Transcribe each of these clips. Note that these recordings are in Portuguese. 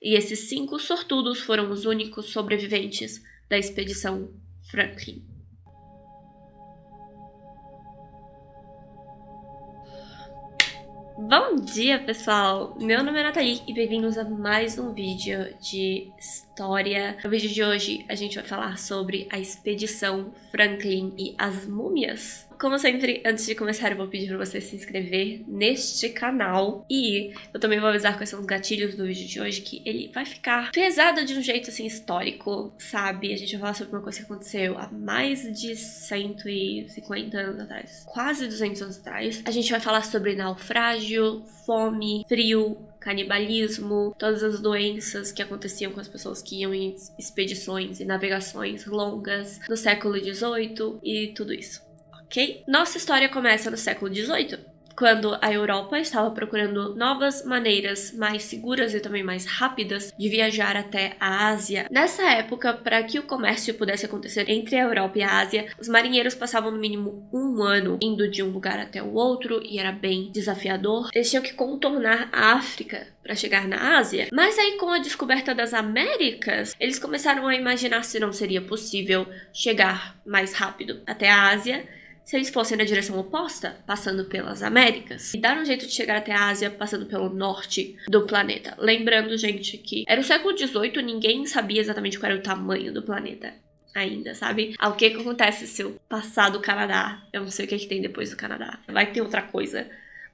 E esses 5 sortudos foram os únicos sobreviventes da expedição Franklin. Bom dia, pessoal! Meu nome é Nathalie e bem-vindos a mais um vídeo de história. No vídeo de hoje a gente vai falar sobre a expedição Franklin e as múmias. Como sempre, antes de começar eu vou pedir para você se inscrever neste canal. E eu também vou avisar quais são os gatilhos do vídeo de hoje, que ele vai ficar pesado de um jeito assim histórico, sabe? A gente vai falar sobre uma coisa que aconteceu há mais de 150 anos atrás, quase 200 anos atrás. A gente vai falar sobre naufrágio, fome, frio, canibalismo, todas as doenças que aconteciam com as pessoas que iam em expedições e navegações longas no século XVIII e tudo isso. Ok? Nossa história começa no século XVIII, quando a Europa estava procurando novas maneiras mais seguras e também mais rápidas de viajar até a Ásia. Nessa época, para que o comércio pudesse acontecer entre a Europa e a Ásia, os marinheiros passavam no mínimo 1 ano indo de um lugar até o outro e era bem desafiador. Eles tinham que contornar a África para chegar na Ásia. Mas aí, com a descoberta das Américas, eles começaram a imaginar se não seria possível chegar mais rápido até a Ásia se eles fossem na direção oposta, passando pelas Américas. E dar um jeito de chegar até a Ásia passando pelo norte do planeta. Lembrando, gente, que era o século XVIII, ninguém sabia exatamente qual era o tamanho do planeta ainda, sabe? O que acontece se eu passar do Canadá? Eu não sei o que tem depois do Canadá. Vai ter outra coisa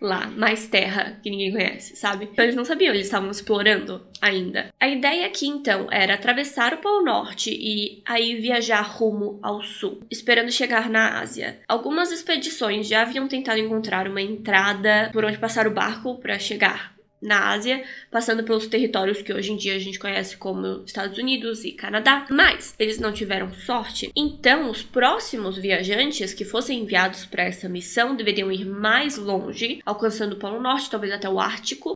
lá, mais terra que ninguém conhece, sabe? Então eles não sabiam, eles estavam explorando ainda. A ideia aqui, então, era atravessar o Polo Norte e aí viajar rumo ao sul, esperando chegar na Ásia. Algumas expedições já haviam tentado encontrar uma entrada por onde passar o barco para chegar na Ásia, passando pelos territórios que hoje em dia a gente conhece como Estados Unidos e Canadá, mas eles não tiveram sorte. Então, os próximos viajantes que fossem enviados para essa missão deveriam ir mais longe, alcançando o Polo Norte, talvez até o Ártico,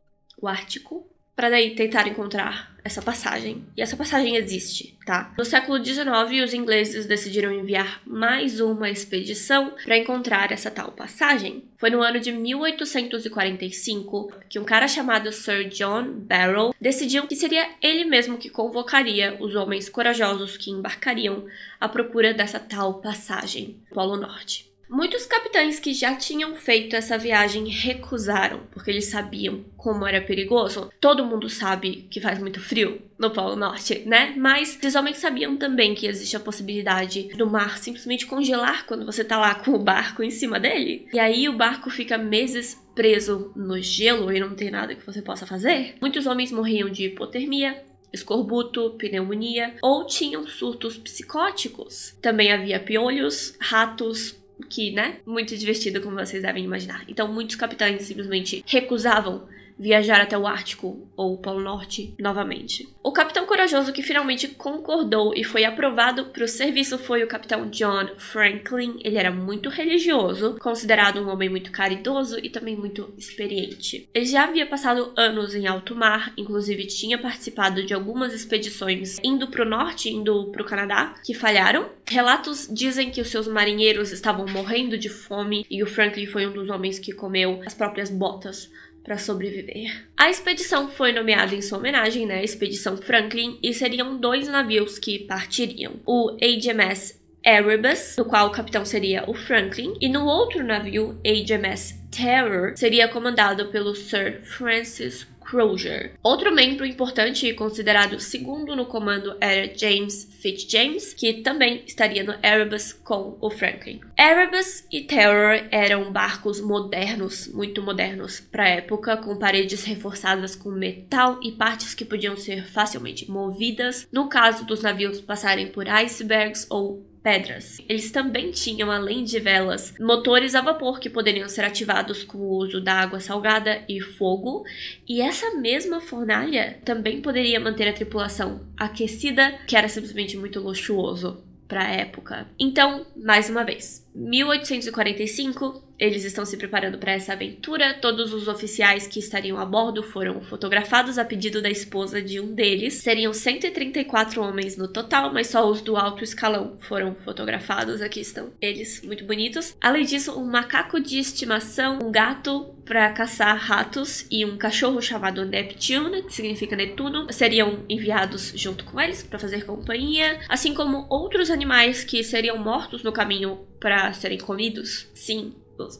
para daí tentar encontrar essa passagem. E essa passagem existe, tá? No século XIX, os ingleses decidiram enviar mais uma expedição para encontrar essa tal passagem. Foi no ano de 1845 que um cara chamado Sir John Barrow decidiu que seria ele mesmo que convocaria os homens corajosos que embarcariam à procura dessa tal passagem no Polo Norte. Muitos capitães que já tinham feito essa viagem recusaram, porque eles sabiam como era perigoso. Todo mundo sabe que faz muito frio no Polo Norte, né? Mas esses homens sabiam também que existe a possibilidade do mar simplesmente congelar quando você tá lá com o barco em cima dele. E aí o barco fica meses preso no gelo e não tem nada que você possa fazer. Muitos homens morriam de hipotermia, escorbuto, pneumonia ou tinham surtos psicóticos. Também havia piolhos, ratos, que, né, muito divertido, como vocês devem imaginar. Então, muitos capitães simplesmente recusavam viajar até o Ártico ou o Polo Norte novamente. O capitão corajoso que finalmente concordou e foi aprovado para o serviço foi o capitão John Franklin. Ele era muito religioso, considerado um homem muito caridoso e também muito experiente. Ele já havia passado anos em alto mar, inclusive tinha participado de algumas expedições indo para o norte, indo para o Canadá, que falharam. Relatos dizem que os seus marinheiros estavam morrendo de fome e o Franklin foi um dos homens que comeu as próprias botas para sobreviver. A expedição foi nomeada em sua homenagem, né, Expedição Franklin, e seriam 2 navios que partiriam. O HMS Erebus, no qual o capitão seria o Franklin, e no outro navio, HMS Terror, seria comandado pelo Sir Francis Crozier. Outro membro importante e considerado segundo no comando era James Fitzjames, que também estaria no Erebus com o Franklin. Erebus e Terror eram barcos modernos, muito modernos para a época, com paredes reforçadas com metal e partes que podiam ser facilmente movidas no caso dos navios passarem por icebergs ou pedras. Eles também tinham, além de velas, motores a vapor que poderiam ser ativados com o uso da água salgada e fogo, e essa mesma fornalha também poderia manter a tripulação aquecida, que era simplesmente muito luxuoso para a época. Então, mais uma vez, 1845, eles estão se preparando para essa aventura. Todos os oficiais que estariam a bordo foram fotografados a pedido da esposa de um deles. Seriam 134 homens no total, mas só os do alto escalão foram fotografados. Aqui estão eles, muito bonitos. Além disso, um macaco de estimação, um gato para caçar ratos e um cachorro chamado Neptune, que significa Netuno, seriam enviados junto com eles para fazer companhia, assim como outros animais que seriam mortos no caminho para serem comidos. Sim,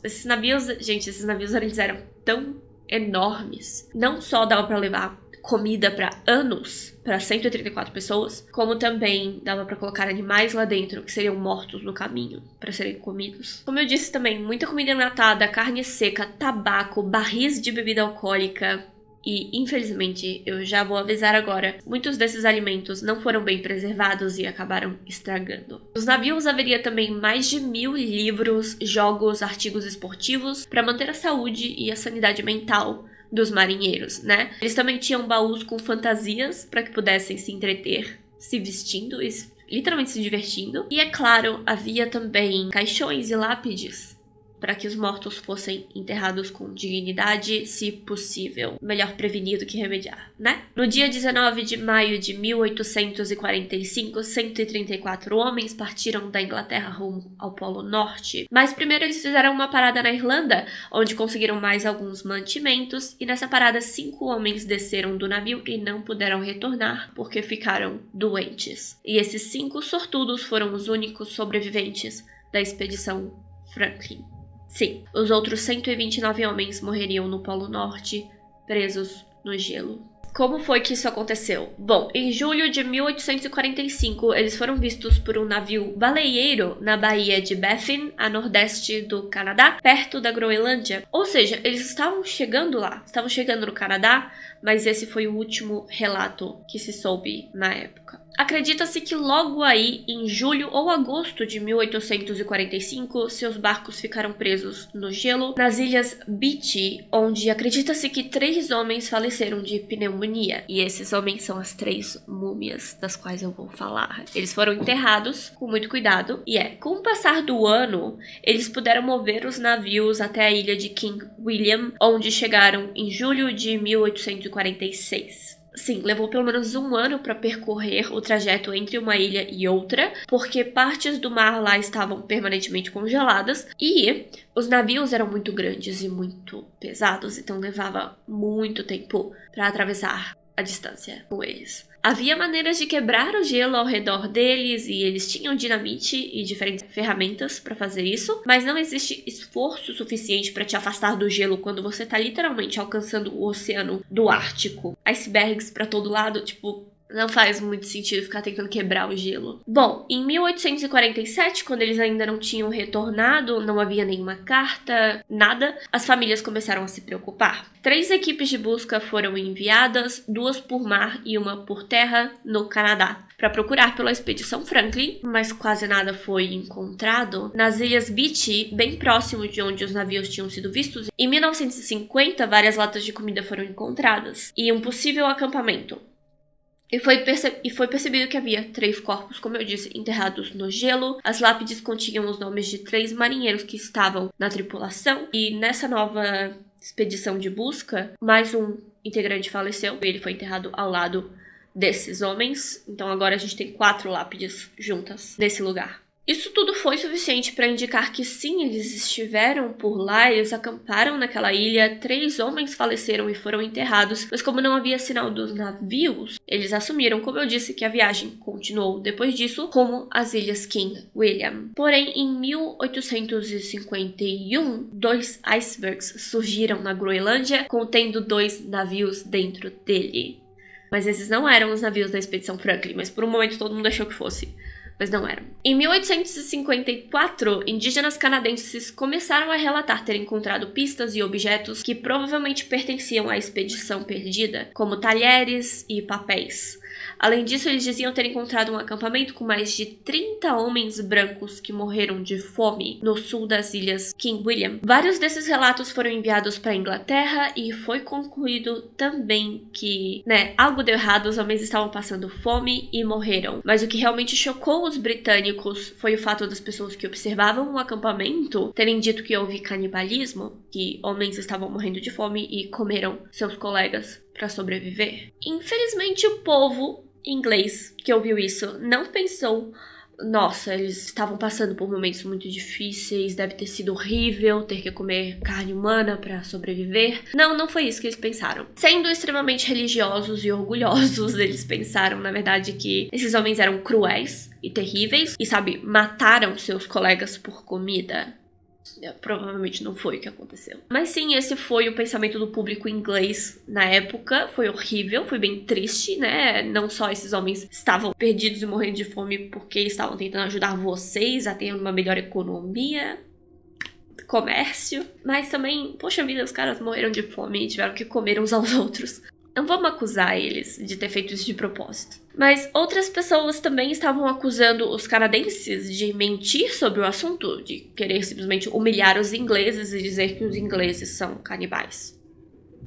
esses navios, gente, eles eram tão enormes. Não só dava para levar comida para anos, para 134 pessoas, como também dava para colocar animais lá dentro que seriam mortos no caminho para serem comidos. Como eu disse também, muita comida enlatada, carne seca, tabaco, barris de bebida alcoólica. E, infelizmente, eu já vou avisar agora, muitos desses alimentos não foram bem preservados e acabaram estragando. Nos navios haveria também mais de 1000 livros, jogos, artigos esportivos para manter a saúde e a sanidade mental dos marinheiros, né? Eles também tinham baús com fantasias para que pudessem se entreter, se vestindo e literalmente se divertindo. E, é claro, havia também caixões e lápides para que os mortos fossem enterrados com dignidade, se possível. Melhor prevenir do que remediar, né? No dia 19 de maio de 1845, 134 homens partiram da Inglaterra rumo ao Polo Norte. Mas primeiro eles fizeram uma parada na Irlanda, onde conseguiram mais alguns mantimentos, e nessa parada 5 homens desceram do navio e não puderam retornar porque ficaram doentes. E esses 5 sortudos foram os únicos sobreviventes da expedição Franklin. Sim, os outros 129 homens morreriam no Polo Norte, presos no gelo. Como foi que isso aconteceu? Bom, em julho de 1845, eles foram vistos por um navio baleeiro na Baía de Baffin, a nordeste do Canadá, perto da Groenlândia. Ou seja, eles estavam chegando lá, estavam chegando no Canadá, mas esse foi o último relato que se soube na época. Acredita-se que logo aí, em julho ou agosto de 1845, seus barcos ficaram presos no gelo nas ilhas Beechey, onde acredita-se que 3 homens faleceram de pneumonia. E esses homens são as 3 múmias das quais eu vou falar. Eles foram enterrados com muito cuidado e com o passar do ano, eles puderam mover os navios até a ilha de King William, onde chegaram em julho de 1846. Sim, levou pelo menos um ano para percorrer o trajeto entre uma ilha e outra, porque partes do mar lá estavam permanentemente congeladas e os navios eram muito grandes e muito pesados, então levava muito tempo para atravessar a distância com eles. Havia maneiras de quebrar o gelo ao redor deles e eles tinham dinamite e diferentes ferramentas para fazer isso, mas não existe esforço suficiente para te afastar do gelo quando você está literalmente alcançando o oceano do Ártico. Icebergs para todo lado, tipo, não faz muito sentido ficar tentando quebrar o gelo. Bom, em 1847, quando eles ainda não tinham retornado, não havia nenhuma carta, nada, as famílias começaram a se preocupar. 3 equipes de busca foram enviadas, 2 por mar e uma por terra, no Canadá, para procurar pela expedição Franklin, mas quase nada foi encontrado. Nas ilhas Beechey, bem próximo de onde os navios tinham sido vistos, em 1950, várias latas de comida foram encontradas e um possível acampamento. E foi percebido que havia 3 corpos, como eu disse, enterrados no gelo. As lápides continham os nomes de 3 marinheiros que estavam na tripulação. E nessa nova expedição de busca, mais um integrante faleceu. Ele foi enterrado ao lado desses homens. Então agora a gente tem 4 lápides juntas nesse lugar. Isso tudo foi suficiente para indicar que sim, eles estiveram por lá, eles acamparam naquela ilha, 3 homens faleceram e foram enterrados, mas como não havia sinal dos navios, eles assumiram, como eu disse, que a viagem continuou depois disso, rumo às ilhas King William. Porém, em 1851, 2 icebergs surgiram na Groenlândia, contendo 2 navios dentro dele. Mas esses não eram os navios da expedição Franklin, mas por um momento todo mundo achou que fosse. Mas não eram. Em 1854, indígenas canadenses começaram a relatar ter encontrado pistas e objetos que provavelmente pertenciam à expedição perdida, como talheres e papéis. Além disso, eles diziam ter encontrado um acampamento com mais de 30 homens brancos que morreram de fome no sul das ilhas King William. Vários desses relatos foram enviados para a Inglaterra e foi concluído também que, algo deu errado, os homens estavam passando fome e morreram. Mas o que realmente chocou os britânicos foi o fato das pessoas que observavam o acampamento terem dito que houve canibalismo, que homens estavam morrendo de fome e comeram seus colegas para sobreviver. Infelizmente, o povo inglês que ouviu isso não pensou: nossa, eles estavam passando por momentos muito difíceis, deve ter sido horrível ter que comer carne humana para sobreviver. Não foi isso que eles pensaram. Sendo extremamente religiosos e orgulhosos, eles pensaram, na verdade, que esses homens eram cruéis e terríveis e, mataram seus colegas por comida. Provavelmente não foi o que aconteceu. Mas sim, esse foi o pensamento do público inglês na época. Foi horrível, foi bem triste, Não só esses homens estavam perdidos e morrendo de fome porque estavam tentando ajudar vocês a ter uma melhor economia, comércio, mas também, poxa vida, os caras morreram de fome e tiveram que comer uns aos outros. Não vamos acusar eles de ter feito isso de propósito. Mas outras pessoas também estavam acusando os canadenses de mentir sobre o assunto, de querer simplesmente humilhar os ingleses e dizer que os ingleses são canibais.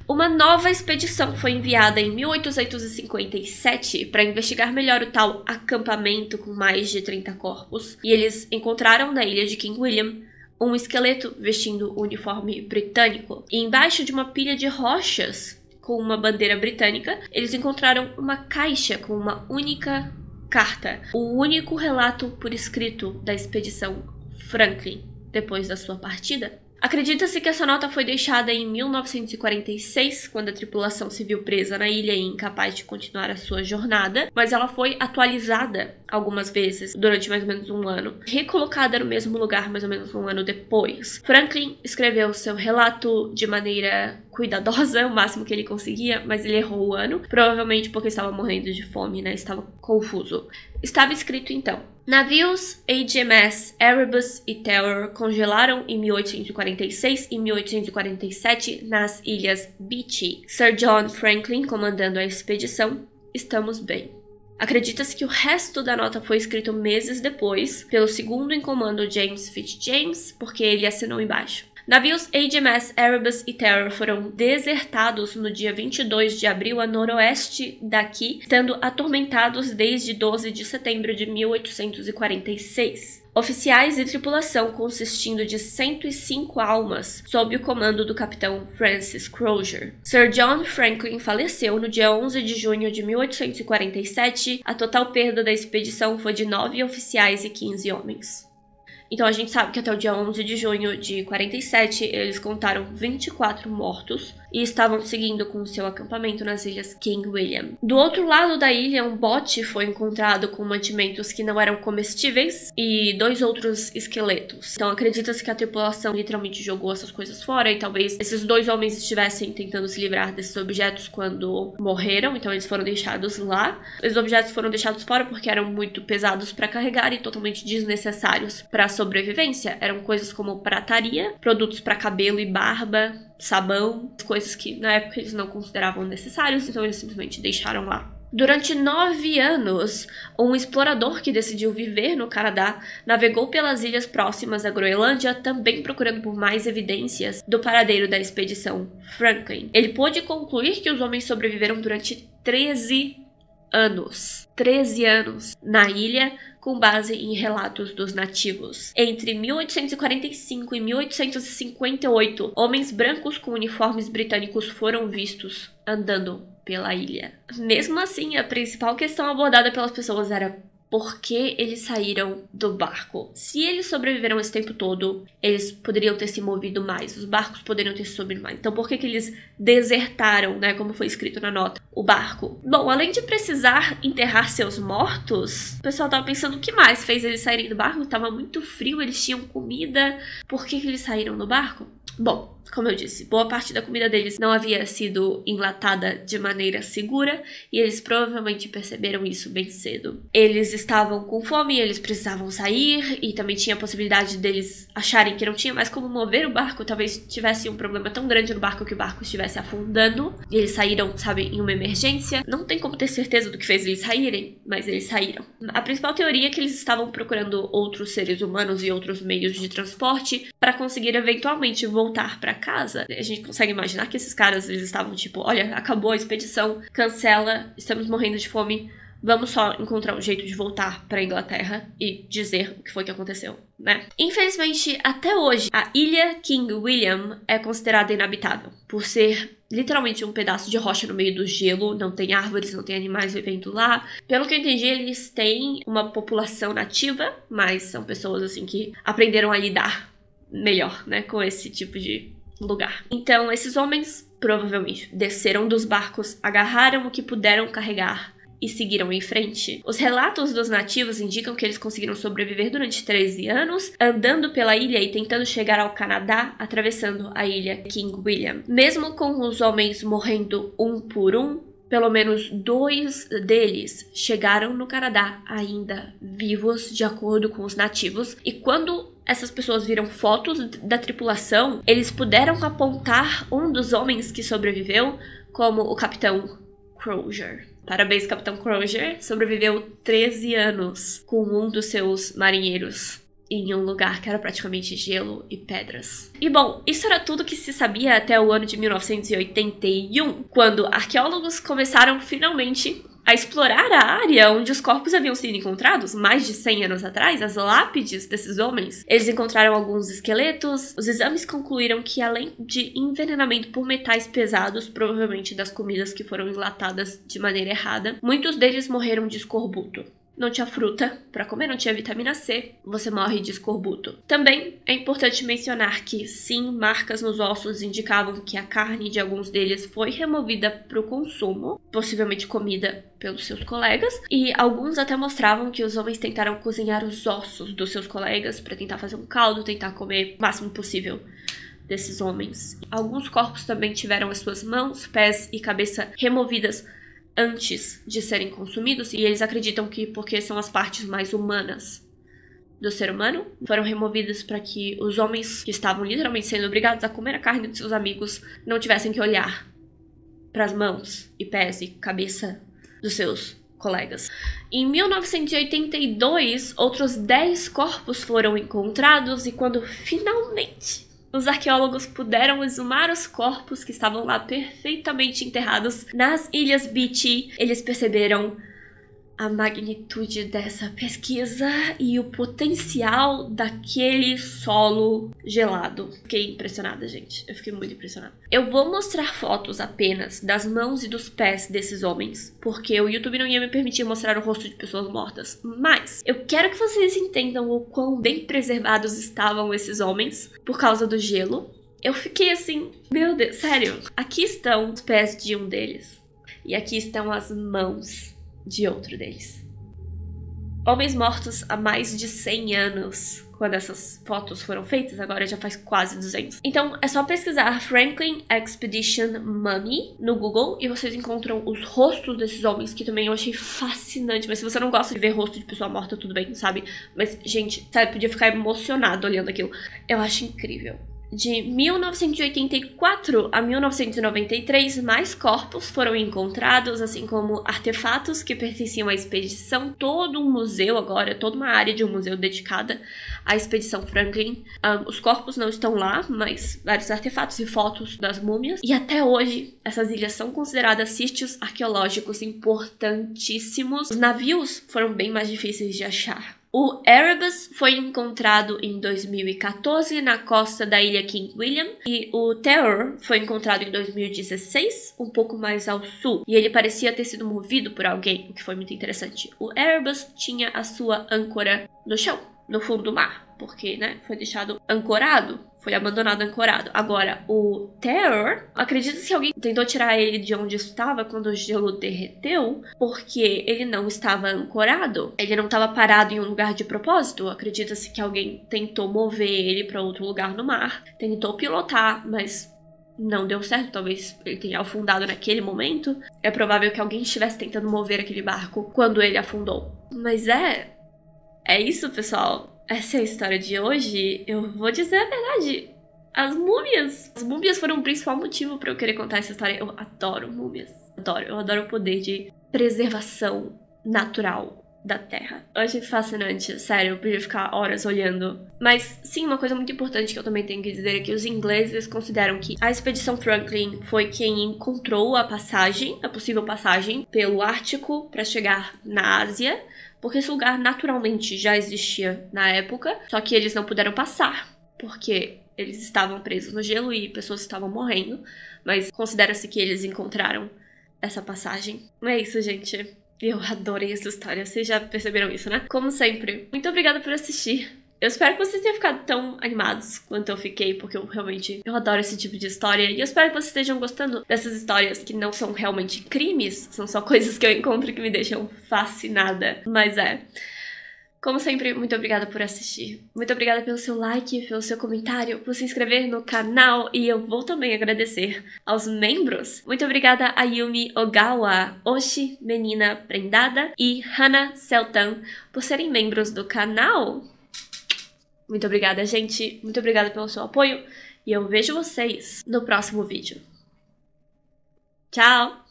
Uma nova expedição foi enviada em 1857 para investigar melhor o tal acampamento com mais de 30 corpos, e eles encontraram na ilha de King William um esqueleto vestindo o uniforme britânico, e embaixo de uma pilha de rochas com uma bandeira britânica, eles encontraram uma caixa com uma única carta, o único relato por escrito da expedição Franklin depois da sua partida. Acredita-se que essa nota foi deixada em 1946, quando a tripulação se viu presa na ilha e incapaz de continuar a sua jornada, mas ela foi atualizada algumas vezes durante mais ou menos um ano, recolocada no mesmo lugar mais ou menos um ano depois. Franklin escreveu seu relato de maneira cuidadosa, o máximo que ele conseguia, mas ele errou o ano, provavelmente porque estava morrendo de fome, estava confuso. Estava escrito então: navios HMS Erebus e Terror congelaram em 1846 e 1847 nas ilhas Beechey. Sir John Franklin comandando a expedição. Estamos bem. Acredita-se que o resto da nota foi escrito meses depois pelo segundo em comando James Fitzjames, porque ele assinou embaixo. Navios HMS Erebus e Terror foram desertados no dia 22 de abril a noroeste daqui, estando atormentados desde 12 de setembro de 1846. Oficiais e tripulação consistindo de 105 almas, sob o comando do capitão Francis Crozier. Sir John Franklin faleceu no dia 11 de junho de 1847. A total perda da expedição foi de 9 oficiais e 15 homens. Então a gente sabe que até o dia 11 de junho de 47 eles contaram 24 mortos e estavam seguindo com seu acampamento nas ilhas King William. Do outro lado da ilha, um bote foi encontrado com mantimentos que não eram comestíveis e 2 outros esqueletos. Então acredita-se que a tripulação literalmente jogou essas coisas fora e talvez esses 2 homens estivessem tentando se livrar desses objetos quando morreram, então eles foram deixados lá. Os objetos foram deixados fora porque eram muito pesados para carregar e totalmente desnecessários para sobrevivência. Eram coisas como prataria, produtos para cabelo e barba, sabão, coisas que na época eles não consideravam necessários, então eles simplesmente deixaram lá. Durante 9 anos, um explorador que decidiu viver no Canadá navegou pelas ilhas próximas à Groenlândia, também procurando por mais evidências do paradeiro da expedição Franklin. Ele pôde concluir que os homens sobreviveram durante 13 anos. 13 anos na ilha, com base em relatos dos nativos. Entre 1845 e 1858, homens brancos com uniformes britânicos foram vistos andando pela ilha. Mesmo assim, a principal questão abordada pelas pessoas era: por que eles saíram do barco? Se eles sobreviveram esse tempo todo, eles poderiam ter se movido mais, os barcos poderiam ter se subido mais. Então por que eles desertaram, como foi escrito na nota, o barco? Bom, além de precisar enterrar seus mortos, o pessoal tava pensando o que mais fez eles saírem do barco. Tava muito frio, eles tinham comida, por que eles saíram do barco? Bom, como eu disse, boa parte da comida deles não havia sido enlatada de maneira segura e eles provavelmente perceberam isso bem cedo. Eles estavam com fome, eles precisavam sair, e também tinha a possibilidade deles acharem que não tinha mais como mover o barco, talvez tivesse um problema tão grande no barco que o barco estivesse afundando, e eles saíram, sabe, em uma emergência. Não tem como ter certeza do que fez eles saírem, mas eles saíram. A principal teoria é que eles estavam procurando outros seres humanos e outros meios de transporte para conseguir eventualmente voltar para casa. A gente consegue imaginar que esses caras, eles estavam tipo, olha, acabou a expedição, cancela, estamos morrendo de fome, vamos só encontrar um jeito de voltar pra Inglaterra e dizer o que foi que aconteceu, né? Infelizmente, até hoje, a ilha King William é considerada inabitável, por ser literalmente um pedaço de rocha no meio do gelo, não tem árvores, não tem animais vivendo lá. Pelo que eu entendi, eles têm uma população nativa, mas são pessoas assim que aprenderam a lidar melhor, né, com esse tipo de lugar. Então, esses homens provavelmente desceram dos barcos, agarraram o que puderam carregar e seguiram em frente. Os relatos dos nativos indicam que eles conseguiram sobreviver durante 13 anos, andando pela ilha e tentando chegar ao Canadá, atravessando a ilha King William. Mesmo com os homens morrendo um por um, pelo menos 2 deles chegaram no Canadá ainda vivos, de acordo com os nativos. E quando essas pessoas viram fotos da tripulação, eles puderam apontar um dos homens que sobreviveu como o Capitão Crozier. Parabéns, Capitão Crozier. Sobreviveu 13 anos com um dos seus marinheiros em um lugar que era praticamente gelo e pedras. E bom, isso era tudo que se sabia até o ano de 1981, quando arqueólogos começaram finalmente a explorar a área onde os corpos haviam sido encontrados mais de 100 anos atrás, as lápides desses homens. Eles encontraram alguns esqueletos. Os exames concluíram que, além de envenenamento por metais pesados, provavelmente das comidas que foram enlatadas de maneira errada, muitos deles morreram de escorbuto. Não tinha fruta para comer, não tinha vitamina C, você morre de escorbuto. Também é importante mencionar que, sim, marcas nos ossos indicavam que a carne de alguns deles foi removida para o consumo, possivelmente comida pelos seus colegas, e alguns até mostravam que os homens tentaram cozinhar os ossos dos seus colegas para tentar fazer um caldo, tentar comer o máximo possível desses homens. Alguns corpos também tiveram as suas mãos, pés e cabeça removidas antes de serem consumidos, e eles acreditam que porque são as partes mais humanas do ser humano, foram removidas para que os homens que estavam literalmente sendo obrigados a comer a carne de seus amigos não tivessem que olhar para as mãos e pés e cabeça dos seus colegas. Em 1982, outros 10 corpos foram encontrados, e quando finalmente os arqueólogos puderam exumar os corpos que estavam lá perfeitamente enterrados nas Ilhas Beechey, eles perceberam a magnitude dessa pesquisa e o potencial daquele solo gelado. Fiquei impressionada, gente. Eu fiquei muito impressionada. Eu vou mostrar fotos apenas das mãos e dos pés desses homens, porque o YouTube não ia me permitir mostrar o rosto de pessoas mortas. Mas eu quero que vocês entendam o quão bem preservados estavam esses homens por causa do gelo. Eu fiquei assim, meu Deus, sério. Aqui estão os pés de um deles. E aqui estão as mãos de outro deles. Homens mortos há mais de 100 anos quando essas fotos foram feitas, agora já faz quase 200. Então é só pesquisar Franklin Expedition Mummy no Google e vocês encontram os rostos desses homens, que também eu achei fascinante. Mas se você não gosta de ver rosto de pessoa morta, tudo bem, sabe? Mas, gente, sabe, podia ficar emocionado olhando aquilo. Eu acho incrível. De 1984 a 1993, mais corpos foram encontrados, assim como artefatos que pertenciam à expedição. Todo um museu agora, toda uma área de um museu dedicada à expedição Franklin. Os corpos não estão lá, mas vários artefatos e fotos das múmias. E até hoje, essas ilhas são consideradas sítios arqueológicos importantíssimos. Os navios foram bem mais difíceis de achar. O Erebus foi encontrado em 2014 na costa da ilha King William, e o Terror foi encontrado em 2016, um pouco mais ao sul, e ele parecia ter sido movido por alguém, o que foi muito interessante. O Erebus tinha a sua âncora no chão, no fundo do mar, porque, né, foi deixado ancorado, foi abandonado ancorado. Agora, o Terror, acredita-se que alguém tentou tirar ele de onde estava quando o gelo derreteu, porque ele não estava ancorado, ele não estava parado em um lugar de propósito. Acredita-se que alguém tentou mover ele para outro lugar no mar, tentou pilotar, mas não deu certo, talvez ele tenha afundado naquele momento. É provável que alguém estivesse tentando mover aquele barco quando ele afundou. Mas é isso, pessoal. Essa é a história de hoje. Eu vou dizer a verdade. As múmias foram o principal motivo pra eu querer contar essa história. Eu adoro múmias. Eu adoro o poder de preservação natural da Terra. Eu achei fascinante, sério, eu podia ficar horas olhando. Mas sim, uma coisa muito importante que eu também tenho que dizer é que os ingleses consideram que a expedição Franklin foi quem encontrou a possível passagem pelo Ártico para chegar na Ásia, porque esse lugar naturalmente já existia na época, só que eles não puderam passar, porque eles estavam presos no gelo e pessoas estavam morrendo, mas considera-se que eles encontraram essa passagem. É isso, gente. Eu adorei essa história, vocês já perceberam isso, né? Como sempre, muito obrigada por assistir. Eu espero que vocês tenham ficado tão animados quanto eu fiquei, porque eu adoro esse tipo de história. E eu espero que vocês estejam gostando dessas histórias que não são realmente crimes, são só coisas que eu encontro que me deixam fascinada. Mas como sempre, muito obrigada por assistir. Muito obrigada pelo seu like, pelo seu comentário, por se inscrever no canal. E eu vou também agradecer aos membros. Muito obrigada a Yumi Ogawa, Oshi Menina Prendada e Hana Seltan por serem membros do canal. Muito obrigada, gente. Muito obrigada pelo seu apoio. E eu vejo vocês no próximo vídeo. Tchau!